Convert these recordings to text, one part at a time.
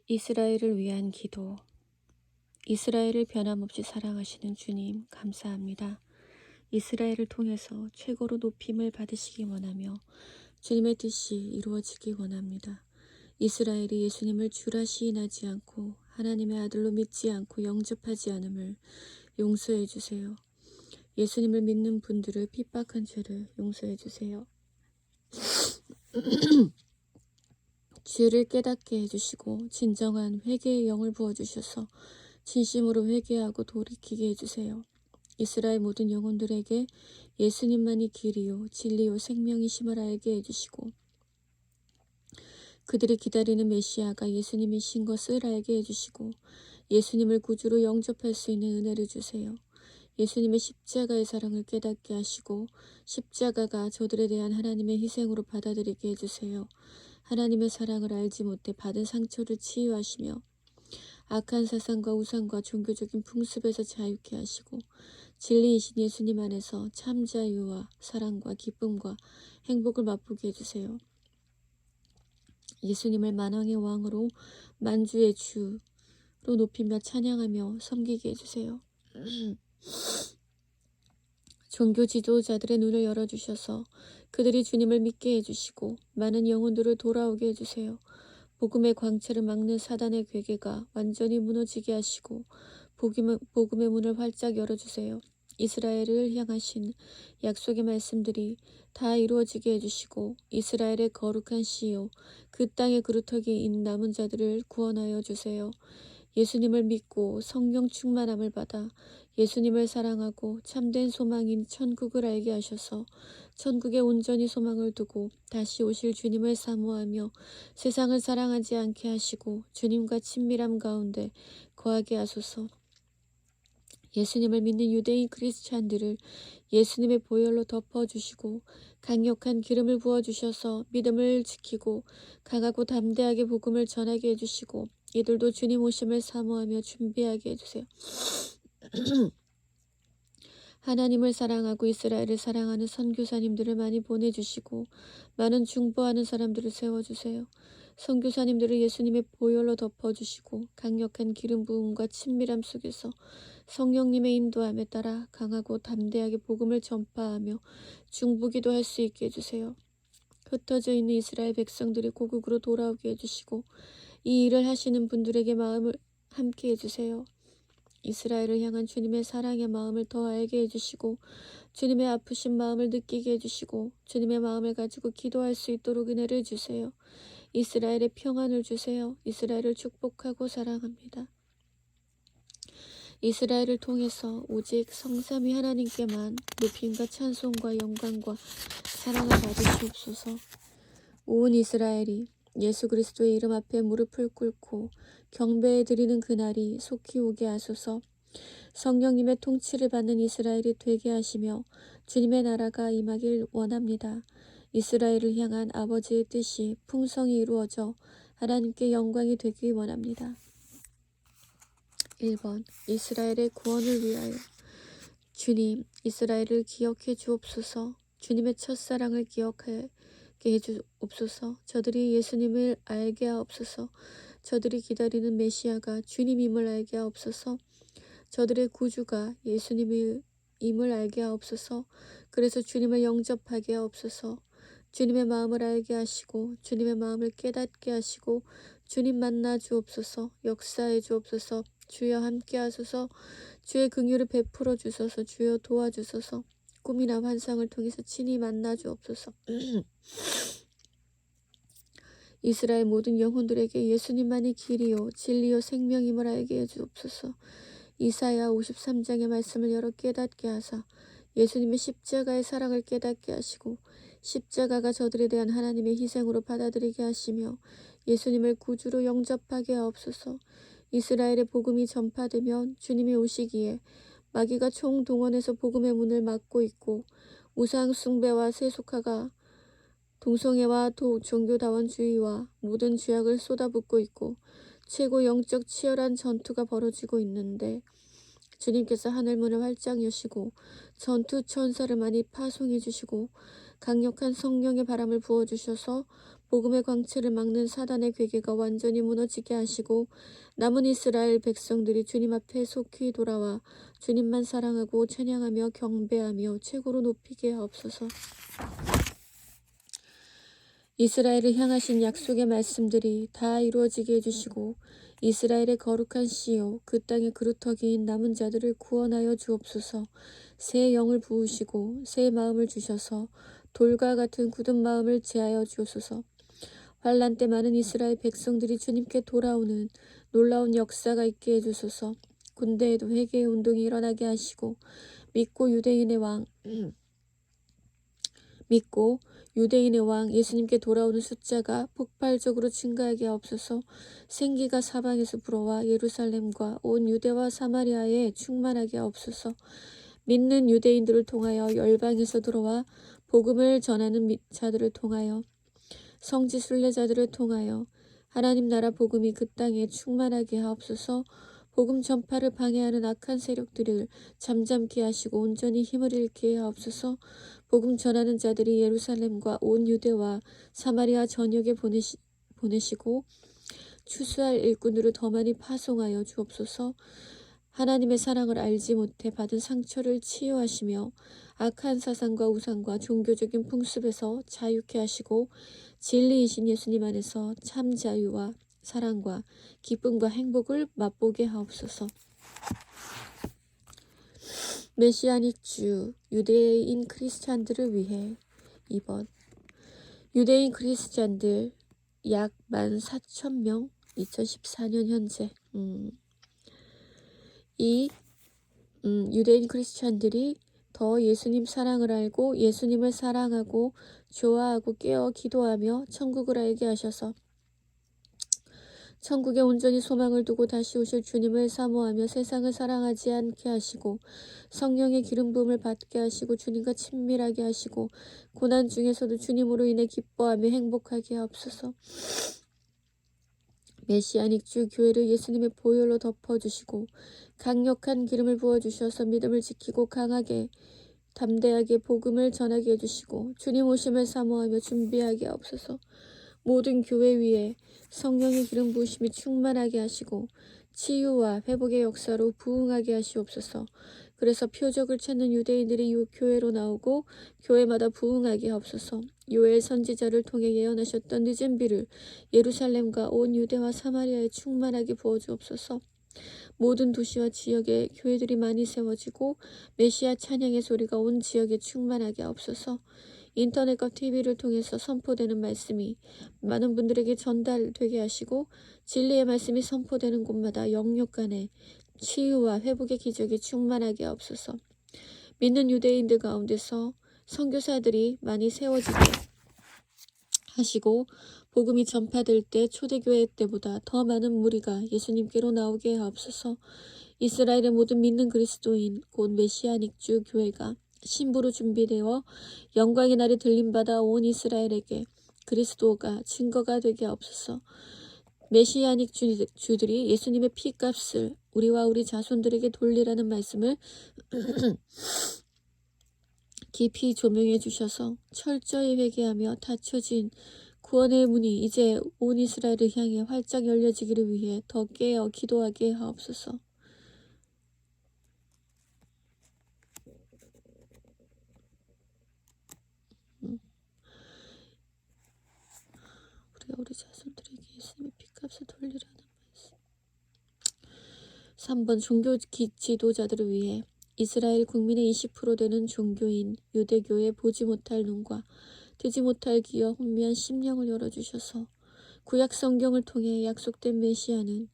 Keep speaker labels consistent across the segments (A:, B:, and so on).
A: 이스라엘을 위한 기도. 이스라엘을 변함없이 사랑하시는 주님, 감사합니다. 이스라엘을 통해서 최고로 높임을 받으시기 원하며 주님의 뜻이 이루어지기 원합니다. 이스라엘이 예수님을 주라 시인하지 않고 하나님의 아들로 믿지 않고 영접하지 않음을 용서해 주세요. 예수님을 믿는 분들을 핍박한 죄를 용서해 주세요. 죄를 깨닫게 해주시고 진정한 회개의 영을 부어주셔서 진심으로 회개하고 돌이키게 해주세요. 이스라엘 모든 영혼들에게 예수님만이 길이요 진리요 생명이심을 알게 해주시고 그들이 기다리는 메시아가 예수님이신 것을 알게 해주시고 예수님을 구주로 영접할 수 있는 은혜를 주세요. 예수님의 십자가의 사랑을 깨닫게 하시고 십자가가 저들에 대한 하나님의 희생으로 받아들이게 해주세요. 하나님의 사랑을 알지 못해 받은 상처를 치유하시며 악한 사상과 우상과 종교적인 풍습에서 자유케 하시고 진리이신 예수님 안에서 참 자유와 사랑과 기쁨과 행복을 맛보게 해주세요. 예수님을 만왕의 왕으로 만주의 주로 높이며 찬양하며 섬기게 해주세요. 종교 지도자들의 눈을 열어주셔서 그들이 주님을 믿게 해주시고 많은 영혼들을 돌아오게 해주세요. 복음의 광채를 막는 사단의 괴계가 완전히 무너지게 하시고 복음의 문을 활짝 열어주세요. 이스라엘을 향하신 약속의 말씀들이 다 이루어지게 해주시고 이스라엘의 거룩한 씨요 그 땅의 그루터기 인 남은 자들을 구원하여 주세요. 예수님을 믿고 성령 충만함을 받아 예수님을 사랑하고 참된 소망인 천국을 알게 하셔서 천국에 온전히 소망을 두고 다시 오실 주님을 사모하며 세상을 사랑하지 않게 하시고 주님과 친밀함 가운데 거하게 하소서. 예수님을 믿는 유대인 크리스찬들을 예수님의 보혈로 덮어주시고 강력한 기름을 부어주셔서 믿음을 지키고 강하고 담대하게 복음을 전하게 해주시고 이들도 주님 오심을 사모하며 준비하게 해주세요. 하나님을 사랑하고 이스라엘을 사랑하는 선교사님들을 많이 보내주시고 많은 중보하는 사람들을 세워주세요. 선교사님들을 예수님의 보혈로 덮어주시고 강력한 기름 부음과 친밀함 속에서 성령님의 인도함에 따라 강하고 담대하게 복음을 전파하며 중보기도 할 수 있게 해주세요. 흩어져 있는 이스라엘 백성들이 고국으로 돌아오게 해주시고 이 일을 하시는 분들에게 마음을 함께 해주세요. 이스라엘을 향한 주님의 사랑의 마음을 더 알게 해주시고 주님의 아프신 마음을 느끼게 해주시고 주님의 마음을 가지고 기도할 수 있도록 은혜를 주세요. 이스라엘의 평안을 주세요. 이스라엘을 축복하고 사랑합니다. 이스라엘을 통해서 오직 성삼위 하나님께만 높임과 찬송과 영광과 사랑을 받으시옵소서. 온 이스라엘이 예수 그리스도의 이름 앞에 무릎을 꿇고 경배해 드리는 그날이 속히 오게 하소서. 성령님의 통치를 받는 이스라엘이 되게 하시며 주님의 나라가 임하길 원합니다. 이스라엘을 향한 아버지의 뜻이 풍성히 이루어져 하나님께 영광이 되길 원합니다. 1번 이스라엘의 구원을 위하여. 주님, 이스라엘을 기억해 주옵소서. 주님의 첫사랑을 기억하게 해주옵소서. 저들이 예수님을 알게 하옵소서. 저들이 기다리는 메시아가 주님임을 알게 하옵소서. 저들의 구주가 예수님임을 알게 하옵소서. 그래서 주님을 영접하게 하옵소서. 주님의 마음을 알게 하시고 주님의 마음을 깨닫게 하시고 주님 만나 주옵소서. 역사해 주옵소서. 주여 함께 하소서. 주의 긍휼을 베풀어 주소서. 주여 도와주소서. 꿈이나 환상을 통해서 친히 만나 주옵소서. 이스라엘 모든 영혼들에게 예수님만이 길이요 진리요 생명임을 알게 해 주옵소서. 이사야 53장의 말씀을 열어 깨닫게 하사 예수님의 십자가의 사랑을 깨닫게 하시고 십자가가 저들에 대한 하나님의 희생으로 받아들이게 하시며 예수님을 구주로 영접하게 하옵소서. 이스라엘의 복음이 전파되면 주님이 오시기에 마귀가 총동원해서 복음의 문을 막고 있고 우상 숭배와 세속화가 동성애와 종교다원주의와 모든 죄악을 쏟아붓고 있고 최고 영적 치열한 전투가 벌어지고 있는데 주님께서 하늘문을 활짝 여시고 전투 천사를 많이 파송해 주시고 강력한 성령의 바람을 부어주셔서 복음의 광채를 막는 사단의 괴계가 완전히 무너지게 하시고 남은 이스라엘 백성들이 주님 앞에 속히 돌아와 주님만 사랑하고 찬양하며 경배하며 최고로 높이게 하옵소서. 이스라엘을 향하신 약속의 말씀들이 다 이루어지게 해주시고 이스라엘의 거룩한 씨요 그 땅의 그루터기인 남은 자들을 구원하여 주옵소서. 새 영을 부으시고 새 마음을 주셔서 돌과 같은 굳은 마음을 제하여 주옵소서. 환란 때 많은 이스라엘 백성들이 주님께 돌아오는 놀라운 역사가 있게 해주소서. 군대에도 회개의 운동이 일어나게 하시고 믿고 유대인의 왕 예수님께 돌아오는 숫자가 폭발적으로 증가하게 하옵소서. 생기가 사방에서 불어와 예루살렘과 온 유대와 사마리아에 충만하게 하옵소서. 믿는 유대인들을 통하여 열방에서 들어와 복음을 전하는 자들을 통하여 성지 순례자들을 통하여 하나님 나라 복음이 그 땅에 충만하게 하옵소서. 복음 전파를 방해하는 악한 세력들을 잠잠케 하시고 온전히 힘을 잃게 하옵소서. 복음 전하는 자들이 예루살렘과 온 유대와 사마리아 전역에 보내시고 추수할 일꾼들을 더 많이 파송하여 주옵소서. 하나님의 사랑을 알지 못해 받은 상처를 치유하시며 악한 사상과 우상과 종교적인 풍습에서 자유케 하시고 진리이신 예수님 안에서 참 자유와 사랑과 기쁨과 행복을 맛보게 하옵소서. 메시아닉 주 유대인 크리스찬들을 위해 2번 유대인 크리스찬들 약 14,000명 2014년 현재 이 유대인 크리스찬들이 더 예수님 사랑을 알고 예수님을 사랑하고 좋아하고 깨어 기도하며 천국을 알게 하셔서 천국에 온전히 소망을 두고 다시 오실 주님을 사모하며 세상을 사랑하지 않게 하시고 성령의 기름 부음을 받게 하시고 주님과 친밀하게 하시고 고난 중에서도 주님으로 인해 기뻐하며 행복하게 하옵소서. 메시아닉 주 교회를 예수님의 보혈로 덮어주시고 강력한 기름을 부어주셔서 믿음을 지키고 강하게 담대하게 복음을 전하게 해주시고 주님 오심을 사모하며 준비하게 하옵소서. 모든 교회 위에 성령의 기름 부으심이 충만하게 하시고 치유와 회복의 역사로 부흥하게 하시옵소서. 그래서 표적을 찾는 유대인들이 교회로 나오고 교회마다 부흥하게 하옵소서. 요엘 선지자를 통해 예언하셨던 늦은 비를 예루살렘과 온 유대와 사마리아에 충만하게 부어주옵소서. 모든 도시와 지역에 교회들이 많이 세워지고 메시아 찬양의 소리가 온 지역에 충만하게 하옵소서. 인터넷과 TV를 통해서 선포되는 말씀이 많은 분들에게 전달되게 하시고 진리의 말씀이 선포되는 곳마다 영육 간에 치유와 회복의 기적이 충만하게 하옵소서. 믿는 유대인들 가운데서 선교사들이 많이 세워지게 하시고 복음이 전파될 때 초대교회 때보다 더 많은 무리가 예수님께로 나오게 하옵소서. 이스라엘의 모든 믿는 그리스도인 곧 메시아닉 주 교회가 신부로 준비되어 영광의 날에 들림받아 온 이스라엘에게 그리스도가 증거가 되게 하옵소서. 메시아닉 주들이 예수님의 피값을 우리와 우리 자손들에게 돌리라는 말씀을 깊이 조명해 주셔서 철저히 회개하며 닫혀진 구원의 문이 이제 온 이스라엘을 향해 활짝 열려지기를 위해 더 깨어 기도하게 하옵소서. 우리가 우리 자손들에게 예수님의 피값을 돌리라는 말씀. 3번 종교 지도자들을 위해 이스라엘 국민의 20% 되는 종교인 유대교의 보지 못할 눈과 듣지 못할 귀와 혼미한 심령을 열어주셔서 구약 성경을 통해 약속된 메시아는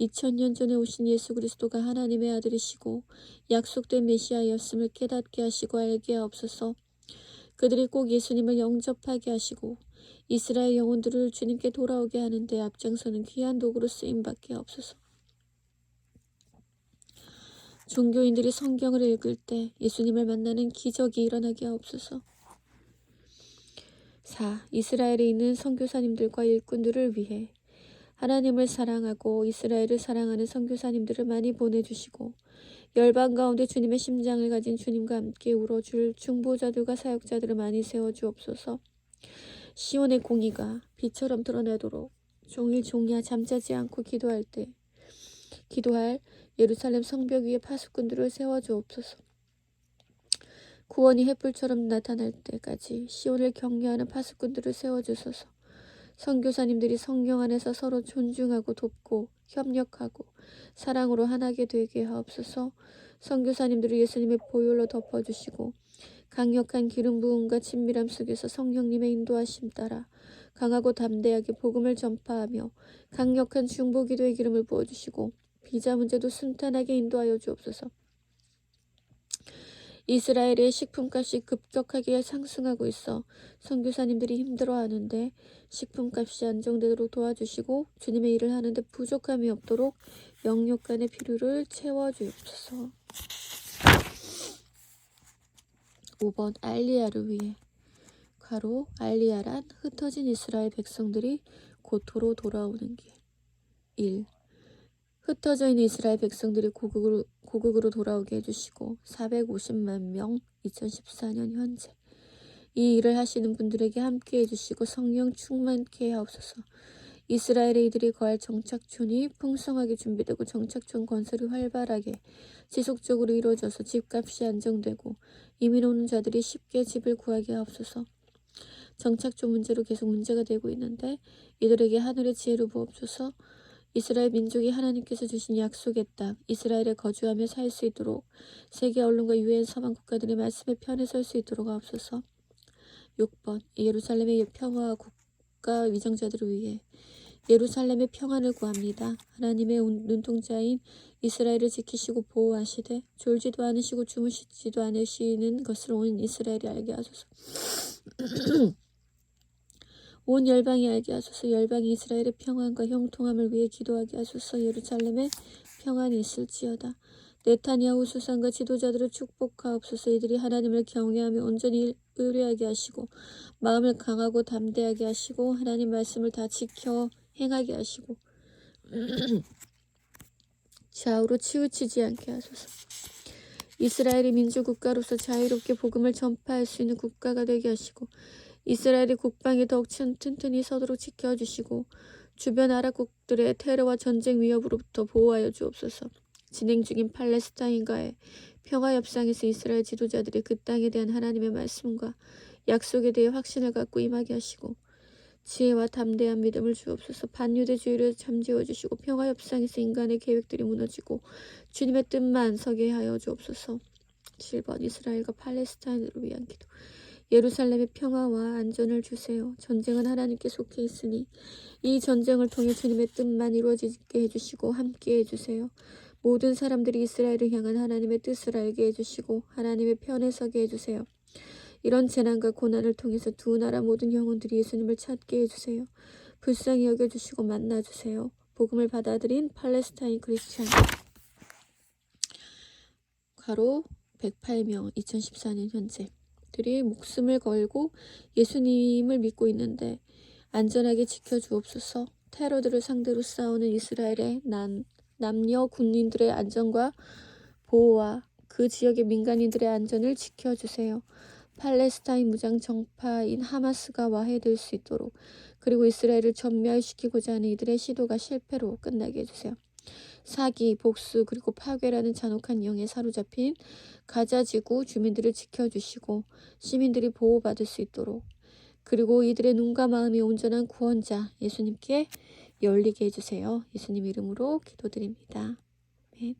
A: 2000년 전에 오신 예수 그리스도가 하나님의 아들이시고 약속된 메시아였음을 깨닫게 하시고 알게 하옵소서. 그들이 꼭 예수님을 영접하게 하시고 이스라엘 영혼들을 주님께 돌아오게 하는데 앞장서는 귀한 도구로 쓰임받게 하옵소서. 종교인들이 성경을 읽을 때 예수님을 만나는 기적이 일어나게 하옵소서. 4. 이스라엘에 있는 선교사님들과 일꾼들을 위해 하나님을 사랑하고 이스라엘을 사랑하는 선교사님들을 많이 보내주시고 열방 가운데 주님의 심장을 가진 주님과 함께 울어줄 중보자들과 사역자들을 많이 세워주옵소서. 시온의 공의가 빛처럼 드러내도록 종일 종야 잠자지 않고 기도할 예루살렘 성벽 위에 파수꾼들을 세워주옵소서. 구원이 햇불처럼 나타날 때까지 시온을 격려하는 파수꾼들을 세워주소서. 선교사님들이 성령 안에서 서로 존중하고 돕고 협력하고 사랑으로 하나게 되게 하옵소서. 선교사님들을 예수님의 보혈로 덮어주시고 강력한 기름 부음과 친밀함 속에서 성령님의 인도하심 따라 강하고 담대하게 복음을 전파하며 강력한 중보기도의 기름을 부어주시고 비자 문제도 순탄하게 인도하여 주옵소서. 이스라엘의 식품값이 급격하게 상승하고 있어 선교사님들이 힘들어하는데 식품값이 안정되도록 도와주시고 주님의 일을 하는데 부족함이 없도록 영육 간의 필요를 채워주옵소서. 5번 알리야를 위해 가로 알리야란 흩어진 이스라엘 백성들이 고토로 돌아오는 길. 1. 흩어져 있는 이스라엘 백성들이 고국으로 돌아오게 해주시고 450만 명 2014년 현재 이 일을 하시는 분들에게 함께 해주시고 성령 충만케 하옵소서. 이스라엘의 이들이 거할 정착촌이 풍성하게 준비되고 정착촌 건설이 활발하게 지속적으로 이루어져서 집값이 안정되고 이민 오는 자들이 쉽게 집을 구하게 하옵소서. 정착촌 문제로 계속 문제가 되고 있는데 이들에게 하늘의 지혜를 부옵소서. 이스라엘 민족이 하나님께서 주신 약속의 땅 이스라엘에 거주하며 살 수 있도록 세계 언론과 유엔 서방 국가들의 말씀에 편에 설 수 있도록 하옵소서. 6번 예루살렘의 평화와 국가 위정자들을 위해 예루살렘의 평안을 구합니다. 하나님의 눈동자인 이스라엘을 지키시고 보호하시되 졸지도 않으시고 주무시지도 않으시는 것을 온 이스라엘이 알게 하소서. 온 열방이 알게 하소서. 열방이 이스라엘의 평안과 형통함을 위해 기도하게 하소서. 예루살렘에 평안이 있을지어다. 네타냐후 수상과 지도자들을 축복하옵소서. 이들이 하나님을 경외하며 온전히 의뢰하게 하시고 마음을 강하고 담대하게 하시고 하나님 말씀을 다 지켜 행하게 하시고 좌우로 치우치지 않게 하소서. 이스라엘이 민주국가로서 자유롭게 복음을 전파할 수 있는 국가가 되게 하시고 이스라엘의 국방이 더욱 튼튼히 서도록 지켜주시고 주변 아랍국들의 테러와 전쟁 위협으로부터 보호하여 주옵소서. 진행 중인 팔레스타인과의 평화협상에서 이스라엘 지도자들이 그 땅에 대한 하나님의 말씀과 약속에 대해 확신을 갖고 임하게 하시고 지혜와 담대한 믿음을 주옵소서. 반유대주의를 잠재워 주시고 평화협상에서 인간의 계획들이 무너지고 주님의 뜻만 서게 하여 주옵소서. 7번 이스라엘과 팔레스타인을 위한 기도. 예루살렘의 평화와 안전을 주세요. 전쟁은 하나님께 속해 있으니 이 전쟁을 통해 주님의 뜻만 이루어지게 해주시고 함께 해주세요. 모든 사람들이 이스라엘을 향한 하나님의 뜻을 알게 해주시고 하나님의 편에 서게 해주세요. 이런 재난과 고난을 통해서 두 나라 모든 영혼들이 예수님을 찾게 해주세요. 불쌍히 여겨주시고 만나주세요. 복음을 받아들인 팔레스타인 크리스찬 가로 108명 2014년 현재 들이 목숨을 걸고 예수님을 믿고 있는데 안전하게 지켜주옵소서. 테러들을 상대로 싸우는 이스라엘의 남녀 군인들의 안전과 보호와 그 지역의 민간인들의 안전을 지켜주세요. 팔레스타인 무장 정파인 하마스가 와해될 수 있도록 그리고 이스라엘을 전멸시키고자 하는 이들의 시도가 실패로 끝나게 해주세요. 사기, 복수 그리고 파괴라는 잔혹한 영에 사로잡힌 가자지구 주민들을 지켜주시고 시민들이 보호받을 수 있도록 그리고 이들의 눈과 마음이 온전한 구원자 예수님께 열리게 해주세요. 예수님 이름으로 기도드립니다. 아멘.